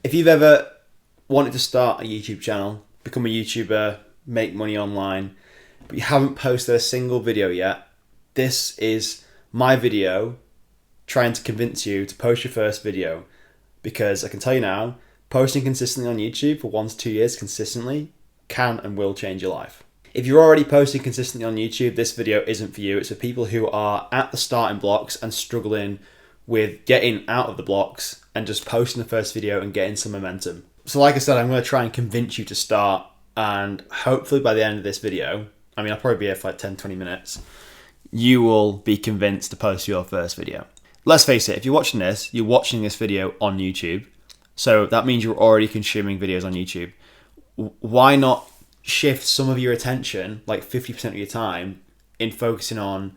If you've ever wanted to start a YouTube channel, become a YouTuber, make money online, but you haven't posted a single video yet, this is my video trying to convince you to post your first video. Because I can tell you now, posting consistently on YouTube for 1 to 2 years consistently can and will change your life. If you're already posting consistently on YouTube, this video isn't for you. It's for people who are at the starting blocks and struggling with getting out of the blocks and just posting the first video and getting some momentum. So like I said, I'm going to try and convince you to start, and hopefully by the end of this video, I'll probably be here for like 10-20 minutes, you will be convinced to post your first video. Let's face it, if you're watching this video on YouTube, so that means you're already consuming videos on YouTube. Why not shift some of your attention, like 50% of your time, in focusing on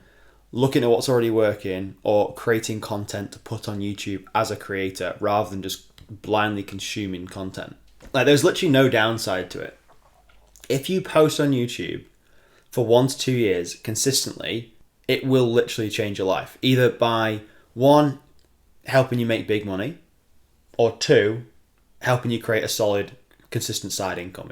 looking at what's already working or creating content to put on YouTube as a creator rather than just blindly consuming content? Like, there's literally no downside to it. If you post on YouTube for 1 to 2 years consistently, it will literally change your life. Either by 1, helping you make big money, or 2, helping you create a solid, consistent side income.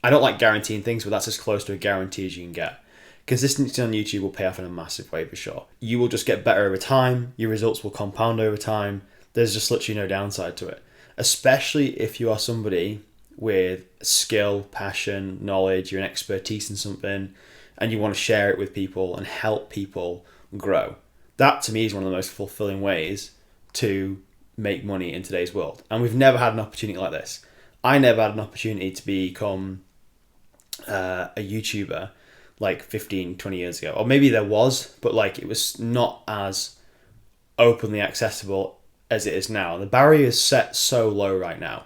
I don't like guaranteeing things, but that's as close to a guarantee as you can get. Consistency on YouTube will pay off in a massive way for sure. You will just get better over time. Your results will compound over time. There's just literally no downside to it. Especially if you are somebody with skill, passion, knowledge, you're an expertise in something, and you want to share it with people and help people grow. That to me is one of the most fulfilling ways to make money in today's world. And we've never had an opportunity like this. I never had an opportunity to become a YouTuber like 15, 20 years ago. Or maybe there was, but like it was not as openly accessible as it is now. The barrier is set so low right now.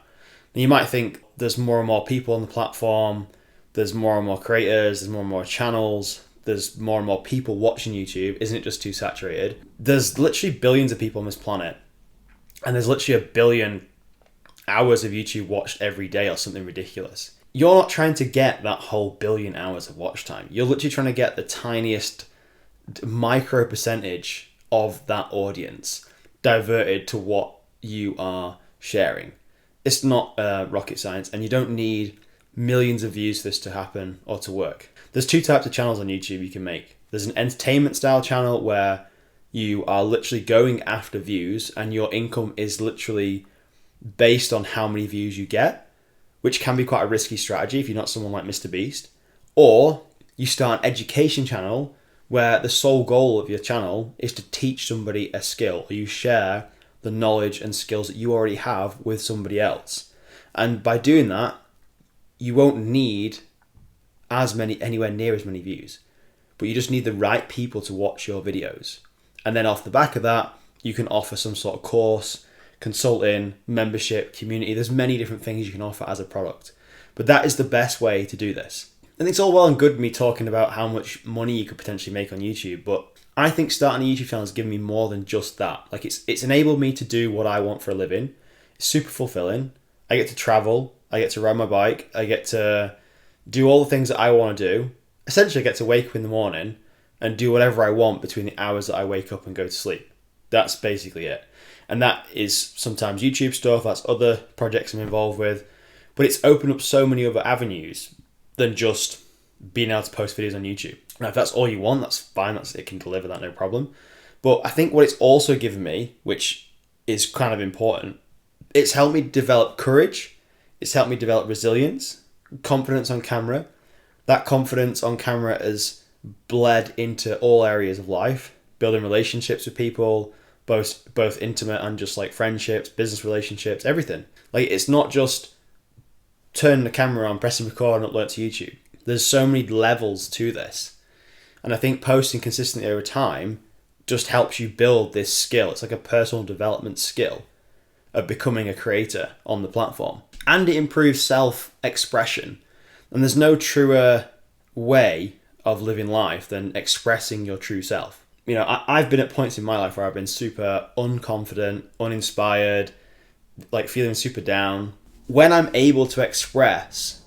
And you might think there's more and more people on the platform, there's more and more creators, there's more and more channels, there's more and more people watching YouTube. Isn't it just too saturated? There's literally billions of people on this planet, and there's literally 1 billion hours of YouTube watched every day or something ridiculous. You're not trying to get that whole 1 billion hours of watch time. You're literally trying to get the tiniest micro percentage of that audience diverted to what you are sharing. It's not rocket science, and you don't need millions of views for this to happen or to work. There's 2 types of channels on YouTube you can make. There's an entertainment style channel where you are literally going after views and your income is literally based on how many views you get, which can be quite a risky strategy if you're not someone like Mr. Beast. Or you start an education channel where the sole goal of your channel is to teach somebody a skill, or you share the knowledge and skills that you already have with somebody else. And by doing that, you won't need anywhere near as many views, but you just need the right people to watch your videos. And then off the back of that, you can offer some sort of course, consulting, membership, community. There's many different things you can offer as a product, but that is the best way to do this. And it's all well and good me talking about how much money you could potentially make on YouTube, but I think starting a YouTube channel has given me more than just that. Like it's enabled me to do what I want for a living. It's super fulfilling. I get to travel. I get to ride my bike. I get to do all the things that I want to do. Essentially, I get to wake up in the morning and do whatever I want between the hours that I wake up and go to sleep. That's basically it. And that is sometimes YouTube stuff, that's other projects I'm involved with. But it's opened up so many other avenues than just being able to post videos on YouTube. Now, if that's all you want, that's fine. It can deliver that, no problem. But I think what it's also given me, which is kind of important, it's helped me develop courage. It's helped me develop resilience, confidence on camera. That confidence on camera has bled into all areas of life, building relationships with people, both intimate and just like friendships, business relationships, everything. Like, it's not just turning the camera on, pressing record and upload to YouTube. There's so many levels to this. And I think posting consistently over time just helps you build this skill. It's like a personal development skill of becoming a creator on the platform. And it improves self-expression. And there's no truer way of living life than expressing your true self. You know, I've been at points in my life where I've been super unconfident, uninspired, like feeling super down. When I'm able to express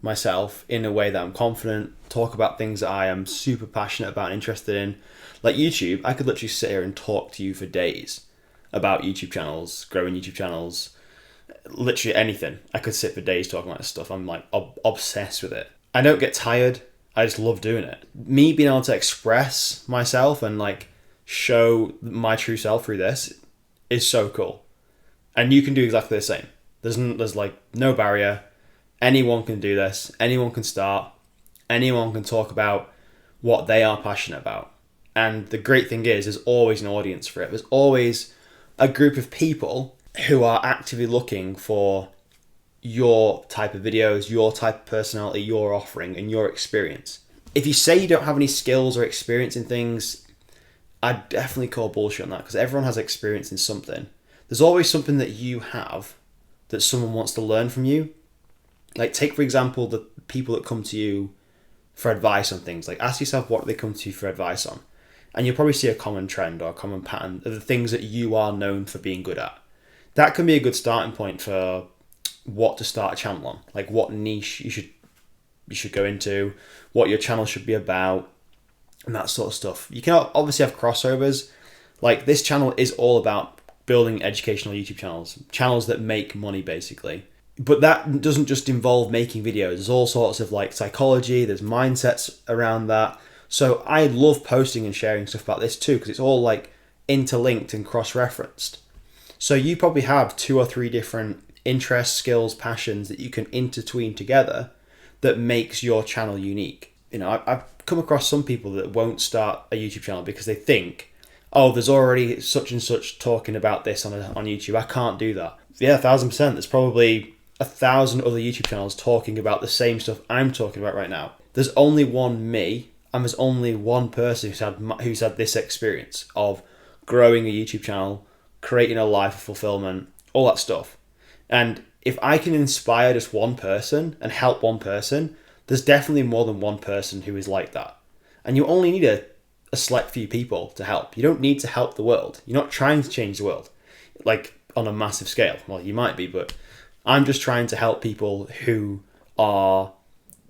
myself in a way that I'm confident, talk about things that I am super passionate about and interested in, like YouTube, I could literally sit here and talk to you for days about YouTube channels, growing YouTube channels, literally anything. I could sit for days talking about this stuff. I'm like obsessed with it. I don't get tired. I just love doing it. Me being able to express myself and like show my true self through this is so cool. And you can do exactly the same. There's like no barrier. Anyone can do this. Anyone can start. Anyone can talk about what they are passionate about. And the great thing is, there's always an audience for it. There's always a group of people who are actively looking for your type of videos, your type of personality, your offering, and your experience. If you say you don't have any skills or experience in things, I'd definitely call bullshit on that, because everyone has experience in something. There's always something that you have that someone wants to learn from you. Like, take, for example, the people that come to you for advice on things. Like, ask yourself what they come to you for advice on. And you'll probably see a common trend or a common pattern of the things that you are known for being good at. That can be a good starting point for what to start a channel on. Like, what niche you should go into, what your channel should be about, and that sort of stuff. You can obviously have crossovers. Like, this channel is all about building educational YouTube channels that make money, basically. But that doesn't just involve making videos. There's all sorts of like psychology, there's mindsets around that. So I love posting and sharing stuff about this too, because it's all like interlinked and cross-referenced. So you probably have 2 or 3 different interests, skills, passions that you can intertwine together that makes your channel unique. You know, I've come across some people that won't start a YouTube channel because they think, oh, there's already such and such talking about this on YouTube. I can't do that. Yeah, 1000%. There's probably 1,000 other YouTube channels talking about the same stuff I'm talking about right now. There's only one me, and there's only one person who's had this experience of growing a YouTube channel, creating a life of fulfillment, all that stuff. And if I can inspire just one person and help one person, there's definitely more than one person who is like that. And you only need a select few people to help. You don't need to help the world. You're not trying to change the world, like on a massive scale. Well, you might be, but I'm just trying to help people who are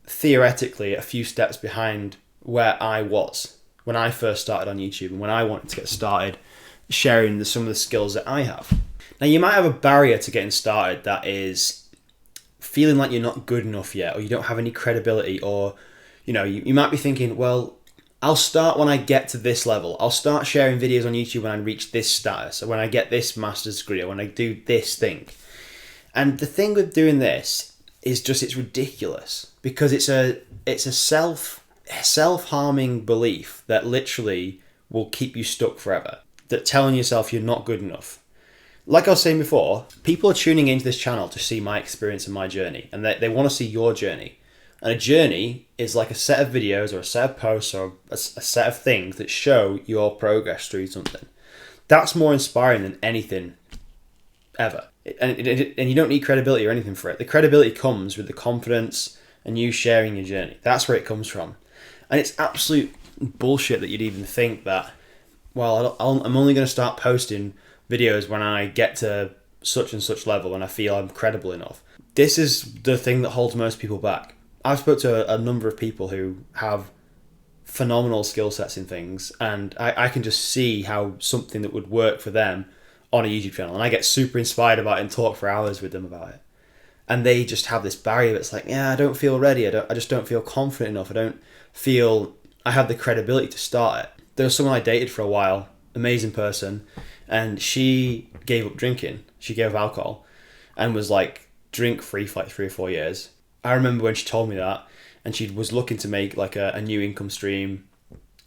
theoretically a few steps behind where I was when I first started on YouTube and when I wanted to get started sharing some of the skills that I have. Now, you might have a barrier to getting started that is feeling like you're not good enough yet, or you don't have any credibility, or you might be thinking, well, I'll start when I get to this level. I'll start sharing videos on YouTube when I reach this status, or when I get this master's degree, or when I do this thing. And the thing with doing this is just, it's ridiculous, because it's a self-harming belief that literally will keep you stuck forever. That telling yourself you're not good enough. Like I was saying before, people are tuning into this channel to see my experience and my journey, and they want to see your journey. And a journey is like a set of videos or a set of posts or a set of things that show your progress through something. That's more inspiring than anything ever. And you don't need credibility or anything for it. The credibility comes with the confidence and you sharing your journey. That's where it comes from. And it's absolute bullshit that you'd even think that, well, I'm only going to start posting videos when I get to such and such level and I feel I'm credible enough. This is the thing that holds most people back. I've spoke to a number of people who have phenomenal skill sets in things, and I can just see how something that would work for them on a YouTube channel, and I get super inspired about it and talk for hours with them about it. And they just have this barrier that's like, yeah, I don't feel ready. I just don't feel confident enough. I don't feel I have the credibility to start it. There was someone I dated for a while, amazing person, and she gave up drinking. She gave up alcohol and was like drink free for like 3 or 4 years. I remember when she told me that, and she was looking to make like a new income stream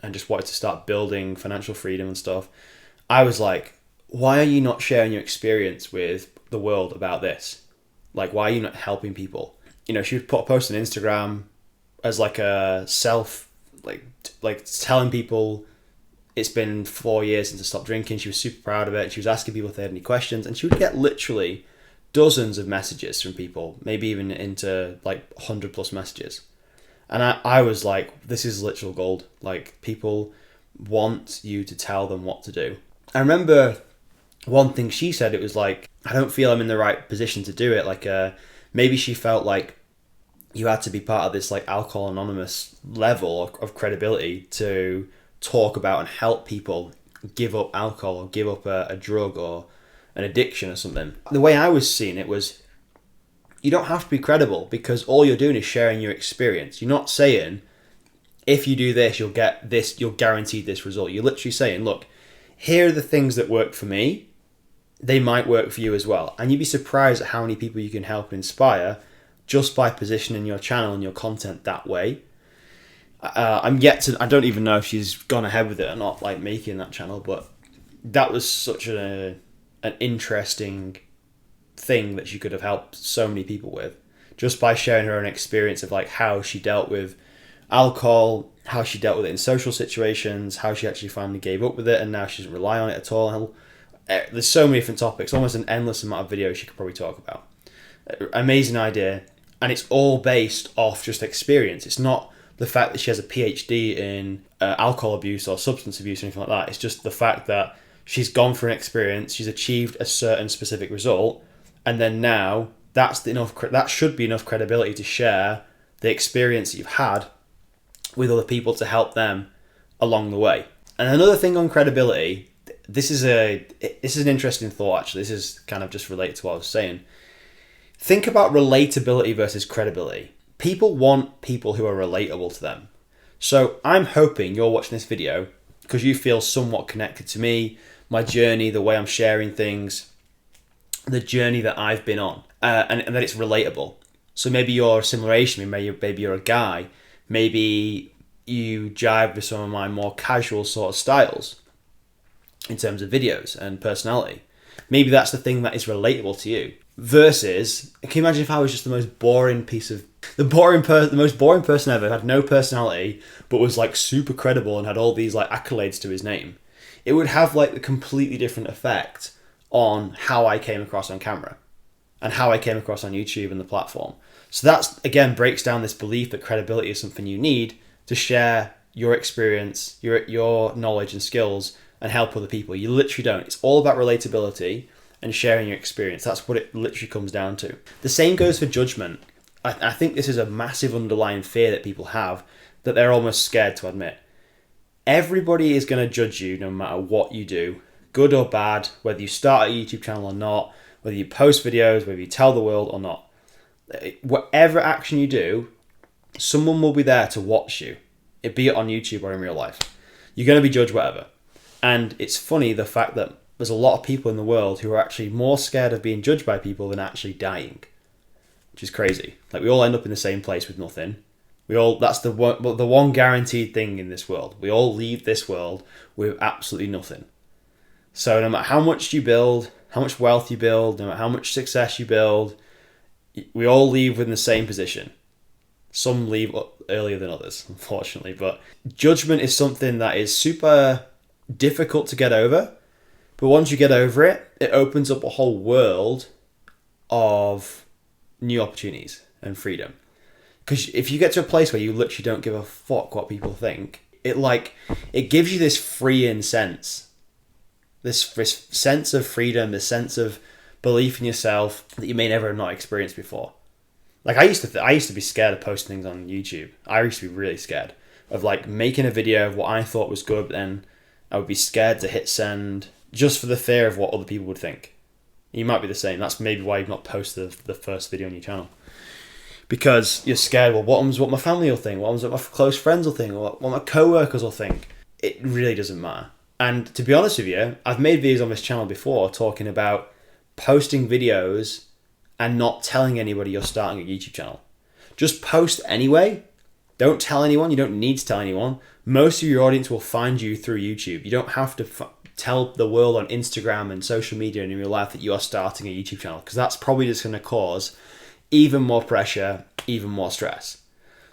and just wanted to start building financial freedom and stuff. I was like, why are you not sharing your experience with the world about this? Like, why are you not helping people? She would put a post on Instagram as like a self, like telling people it's been 4 years since I stopped drinking. She was super proud of it. She was asking people if they had any questions, and she would get literally dozens of messages from people, maybe even into like 100+ messages. And I was like, this is literal gold. Like, people want you to tell them what to do. I remember one thing she said, it was like, I don't feel I'm in the right position to do it. Like, maybe she felt like you had to be part of this like Alcohol Anonymous level of credibility to talk about and help people give up alcohol or give up a drug or an addiction or something. The way I was seeing it was, you don't have to be credible, because all you're doing is sharing your experience. You're not saying, if you do this, you'll get this, you're guaranteed this result. You're literally saying, look, here are the things that work for me. They might work for you as well. And you'd be surprised at how many people you can help and inspire just by positioning your channel and your content that way. I don't even know if she's gone ahead with it or not, like making that channel, but that was such an interesting thing that she could have helped so many people with, just by sharing her own experience of like how she dealt with alcohol, how she dealt with it in social situations, how she actually finally gave up with it, and now she doesn't rely on it at all. There's so many different topics, almost an endless amount of videos she could probably talk about. Amazing idea, and it's all based off just experience. It's not the fact that she has a PhD in alcohol abuse or substance abuse or anything like that. It's just the fact that she's gone for an experience, she's achieved a certain specific result, and then now that should be enough credibility to share the experience that you've had with other people to help them along the way. And another thing on credibility, this is an interesting thought actually. This is kind of just related to what I was saying. Think about relatability versus credibility. People want people who are relatable to them. So I'm hoping you're watching this video because you feel somewhat connected to me, my journey, the way I'm sharing things, the journey that I've been on, and that it's relatable. So maybe you're a similar age to me, maybe you're a guy, maybe you jive with some of my more casual sort of styles in terms of videos and personality. Maybe that's the thing that is relatable to you. Versus, can you imagine if I was just the most boring person ever, had no personality, but was like super credible and had all these like accolades to his name? It would have like a completely different effect on how I came across on camera and how I came across on YouTube and the platform. So that's, again, breaks down this belief that credibility is something you need to share your experience, your knowledge and skills and help other people. You literally don't. It's all about relatability and sharing your experience. That's what it literally comes down to. The same goes for judgment. I think this is a massive underlying fear that people have that they're almost scared to admit. Everybody is going to judge you no matter what you do, good or bad, whether you start a YouTube channel or not, whether you post videos, whether you tell the world or not. Whatever action you do, someone will be there to watch you, be it on YouTube or in real life. You're going to be judged whatever. And it's funny the fact that there's a lot of people in the world who are actually more scared of being judged by people than actually dying, which is crazy. Like, we all end up in the same place with nothing. That's the one guaranteed thing in this world. We all leave this world with absolutely nothing. So no matter how much you build, how much wealth you build, no matter how much success you build, we all leave in the same position. Some leave earlier than others, unfortunately. But judgment is something that is super difficult to get over. But once you get over it, it opens up a whole world of new opportunities and freedom. Because if you get to a place where you literally don't give a fuck what people think, it gives you this freeing sense. This sense of freedom, this sense of belief in yourself that you may never have not experienced before. Like, I used to be scared of posting things on YouTube. I used to be really scared of like making a video of what I thought was good, but then I would be scared to hit send just for the fear of what other people would think. You might be the same. That's maybe why you've not posted the first video on your channel. Because you're scared, well, what my family will think, what my close friends will think, what my co-workers will think. It really doesn't matter. And to be honest with you, I've made videos on this channel before talking about posting videos and not telling anybody you're starting a YouTube channel. Just post anyway. Don't tell anyone. You don't need to tell anyone. Most of your audience will find you through YouTube. You don't have to tell the world on Instagram and social media and in real life that you are starting a YouTube channel, because that's probably just going to cause even more pressure, even more stress.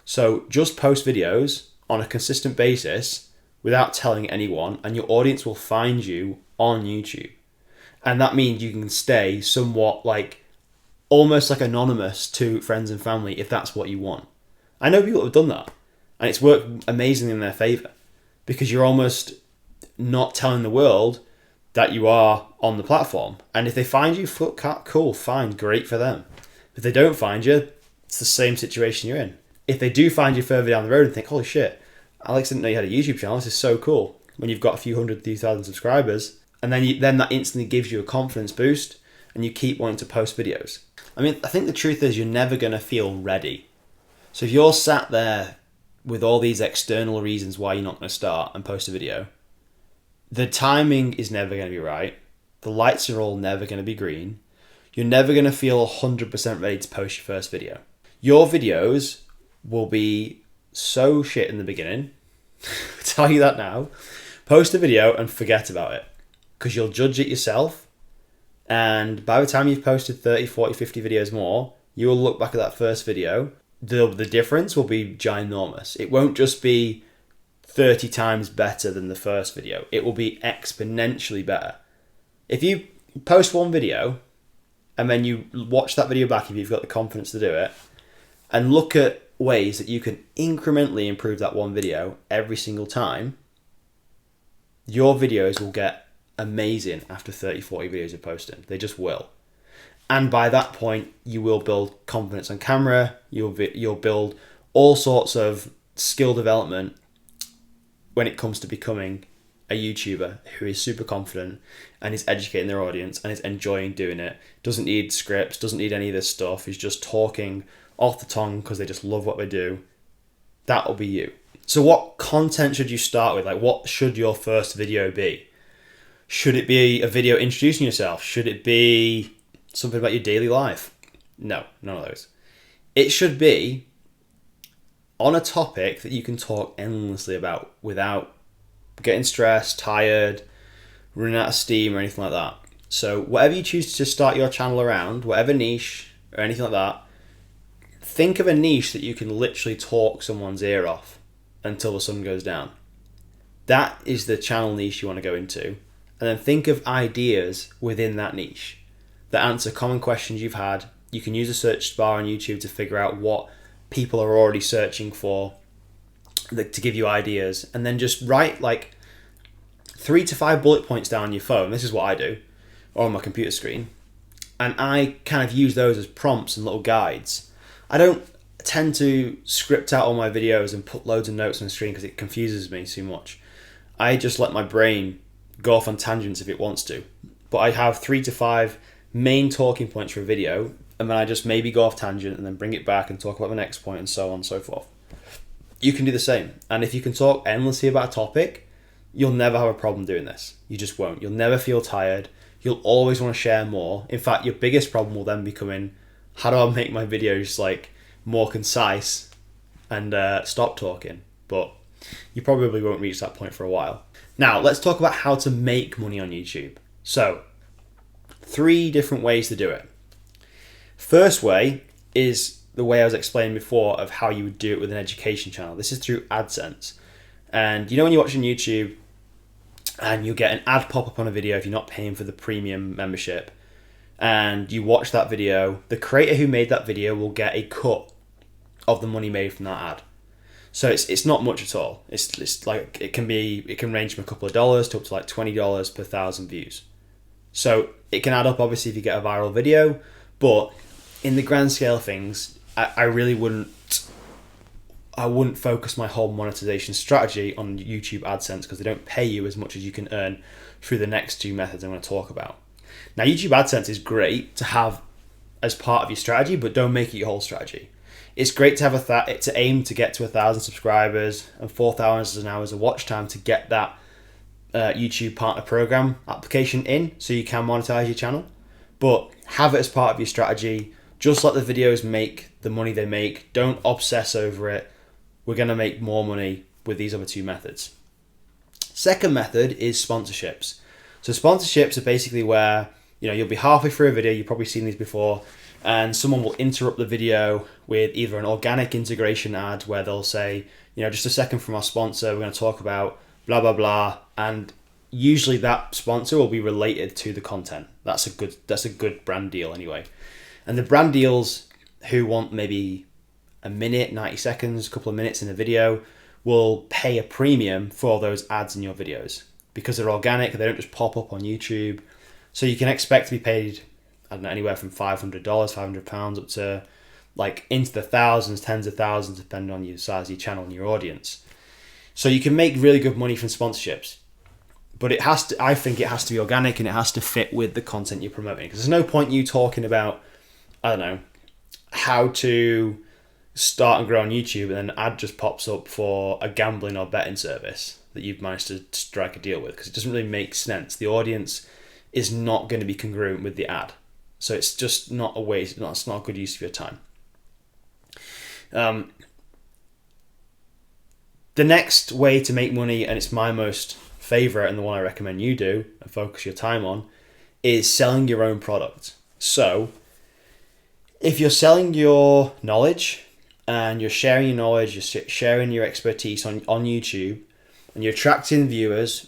So just post videos on a consistent basis without telling anyone, and your audience will find you on YouTube. And that means you can stay somewhat almost like anonymous to friends and family if that's what you want. I know people that have done that, and it's worked amazingly in their favor, because you're almost not telling the world that you are on the platform. And if they find you, cool, fine, great for them. If they don't find you, it's the same situation you're in. If they do find you further down the road and think, holy shit, Alex didn't know you had a YouTube channel, this is so cool. When you've got a few hundred, few thousand subscribers, And then that instantly gives you a confidence boost and you keep wanting to post videos. I mean, I think the truth is you're never going to feel ready. So if you're sat there with all these external reasons why you're not going to start and post a video, the timing is never going to be right. The lights are all never going to be green. You're never going to feel 100% ready to post your first video. Your videos will be so shit in the beginning. I'll tell you that now. Post a video and forget about it, because you'll judge it yourself. And by the time you've posted 30, 40, 50 videos more, you will look back at that first video. The difference will be ginormous. It won't just be 30 times better than the first video. It will be exponentially better. If you post one video and then you watch that video back, if you've got the confidence to do it, and look at ways that you can incrementally improve that one video every single time, your videos will get amazing after 30, 40 videos of posting. They just will. And by that point, you will build confidence on camera. You'll build all sorts of skill development when it comes to becoming a YouTuber who is super confident and is educating their audience and is enjoying doing it. Doesn't need scripts, doesn't need any of this stuff. Is just talking off the tongue because they just love what they do. That'll be you. So what content should you start with? Like, what should your first video be? Should it be a video introducing yourself? Should it be something about your daily life? No, none of those. It should be on a topic that you can talk endlessly about without getting stressed, tired, running out of steam or anything like that. So whatever you choose to start your channel around, whatever niche or anything like that, think of a niche that you can literally talk someone's ear off until the sun goes down. That is the channel niche you want to go into. And then think of ideas within that niche that answer common questions you've had. You can use a search bar on YouTube to figure out what people are already searching for to give you ideas. And then just write like 3 to 5 bullet points down on your phone. This is what I do, or on my computer screen. And I kind of use those as prompts and little guides. I don't tend to script out all my videos and put loads of notes on the screen because it confuses me too much. I just let my brain go off on tangents if it wants to. But I have 3 to 5 main talking points for a video, and then I just maybe go off tangent and then bring it back and talk about the next point and so on and so forth. You can do the same. And if you can talk endlessly about a topic, you'll never have a problem doing this. You just won't. You'll never feel tired. You'll always want to share more. In fact, your biggest problem will then become how do I make my videos like more concise and stop talking? But you probably won't reach that point for a while. Now, let's talk about how to make money on YouTube. So, 3 different ways to do it. First way is the way I was explaining before of how you would do it with an education channel. This is through AdSense. And you know when you're watching YouTube and you get an ad pop up on a video if you're not paying for the premium membership, and you watch that video, the creator who made that video will get a cut of the money made from that ad. So it's not much at all. It's like it can range from a couple of dollars to up to like $20 per 1,000 views. So it can add up obviously if you get a viral video, but in the grand scale of things, I really wouldn't focus my whole monetization strategy on YouTube AdSense because they don't pay you as much as you can earn through the next 2 methods I'm going to talk about. Now, YouTube AdSense is great to have as part of your strategy, but don't make it your whole strategy. It's great to have to aim to get to 1,000 subscribers and 4,000 hours of watch time to get that YouTube Partner Program application in so you can monetize your channel. But have it as part of your strategy. Just let the videos make the money they make. Don't obsess over it. We're going to make more money with these other 2 methods. Second method is sponsorships. So sponsorships are basically where you'll be halfway through a video, you've probably seen these before, and someone will interrupt the video with either an organic integration ad where they'll say, just a second from our sponsor, we're going to talk about blah, blah, blah. And usually that sponsor will be related to the content. That's a good brand deal anyway. And the brand deals who want maybe a minute, 90 seconds, a couple of minutes in a video will pay a premium for those ads in your videos because they're organic. They don't just pop up on YouTube. So you can expect to be paid, I don't know, anywhere from $500, £500 up to like into the thousands, tens of thousands, depending on your size of your channel and your audience. So you can make really good money from sponsorships. But I think it has to be organic, and it has to fit with the content you're promoting. Because there's no point you talking about, I don't know, how to start and grow on YouTube, and then an ad just pops up for a gambling or betting service that you've managed to strike a deal with, because it doesn't really make sense. The audience is not going to be congruent with the ad. So it's just not a waste. It's not a good use of your time. The next way to make money, and it's my most favorite and the one I recommend you do and focus your time on, is selling your own product. So if you're selling your knowledge and you're sharing your knowledge, you're sharing your expertise on YouTube, and you're attracting viewers,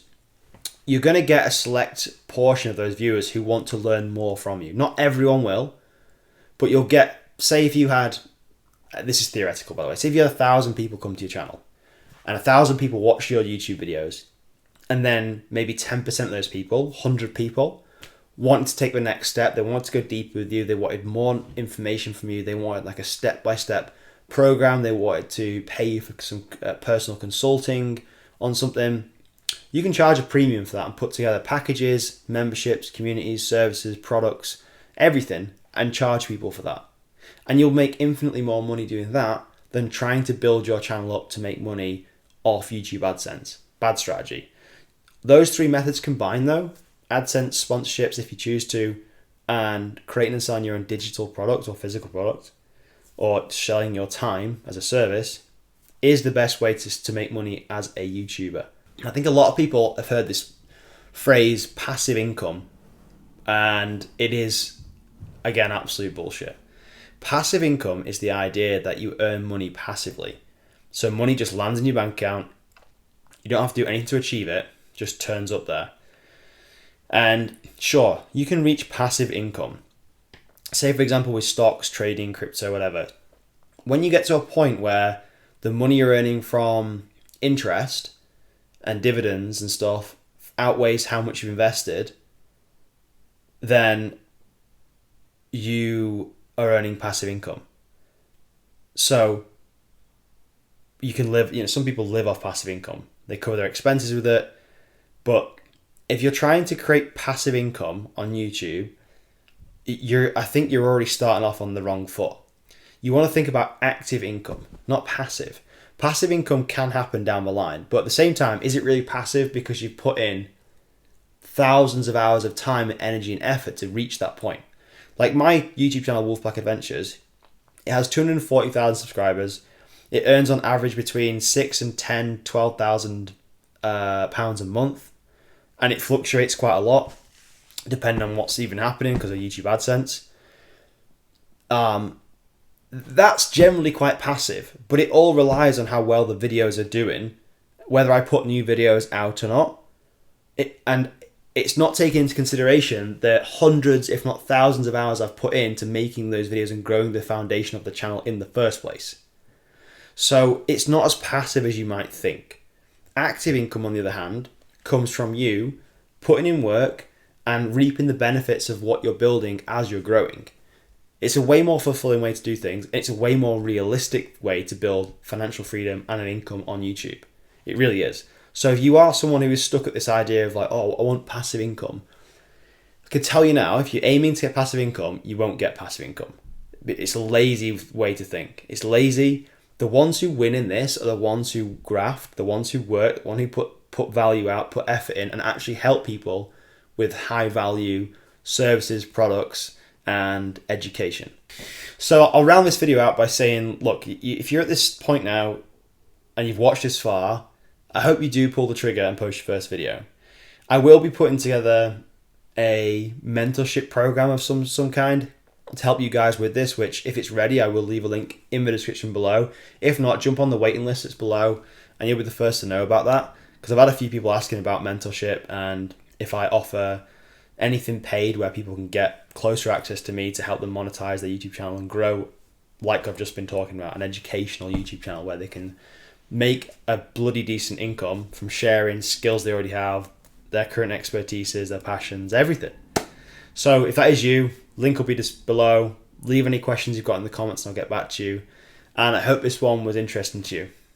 you're going to get a select portion of those viewers who want to learn more from you. Not everyone will, but you'll get, say if you had, this is theoretical by the way, say if you had 1,000 people come to your channel and 1,000 people watch your YouTube videos, and then maybe 10% of those people, 100 people, wanted to take the next step. They wanted to go deeper with you. They wanted more information from you. They wanted like a step-by-step program. They wanted to pay you for some personal consulting on something. You can charge a premium for that and put together packages, memberships, communities, services, products, everything, and charge people for that. And you'll make infinitely more money doing that than trying to build your channel up to make money off YouTube AdSense. Bad strategy. Those three methods combined though, AdSense, sponsorships if you choose to, and creating and selling your own digital product or physical product, or selling your time as a service, is the best way to make money as a YouTuber. I think a lot of people have heard this phrase passive income, and it is, again, absolute bullshit. Passive income is the idea that you earn money passively. So money just lands in your bank account. You don't have to do anything to achieve it, just turns up there. And sure, you can reach passive income. Say, for example, with stocks, trading, crypto, whatever. When you get to a point where the money you're earning from interest and dividends and stuff outweighs how much you've invested, then you are earning passive income. So you can live, some people live off passive income. They cover their expenses with it. But if you're trying to create passive income on YouTube, I think you're already starting off on the wrong foot. You want to think about active income, not passive. Passive income can happen down the line, but at the same time, is it really passive because you've put in thousands of hours of time and energy and effort to reach that point? Like my YouTube channel, Wolfpack Adventures, it has 240,000 subscribers. It earns on average between 6 and 10, 12,000 pounds a month, and it fluctuates quite a lot depending on what's even happening because of YouTube AdSense. That's generally quite passive, but it all relies on how well the videos are doing, whether I put new videos out or not. And it's not taking into consideration the hundreds, if not thousands of hours I've put into making those videos and growing the foundation of the channel in the first place. So it's not as passive as you might think. Active income, on the other hand, comes from you putting in work and reaping the benefits of what you're building as you're growing. It's a way more fulfilling way to do things. It's a way more realistic way to build financial freedom and an income on YouTube. It really is. So if you are someone who is stuck at this idea of like, oh, I want passive income, I can tell you now, if you're aiming to get passive income, you won't get passive income. It's a lazy way to think. It's lazy. The ones who win in this are the ones who graft, the ones who work, the ones who put value out, put effort in, and actually help people with high value services, products, and education. So I'll round this video out by saying, look, if you're at this point now and you've watched this far, I hope you do pull the trigger and post your first video. I will be putting together a mentorship program of some kind to help you guys with this, which if it's ready, I will leave a link in the description below. If not, jump on the waiting list that's below and you'll be the first to know about that, because I've had a few people asking about mentorship and if I offer anything paid where people can get closer access to me to help them monetize their YouTube channel and grow, like I've just been talking about, an educational YouTube channel where they can make a bloody decent income from sharing skills they already have, their current expertises, their passions, everything. So if that is you, link will be just below. Leave any questions you've got in the comments and I'll get back to you. And I hope this one was interesting to you.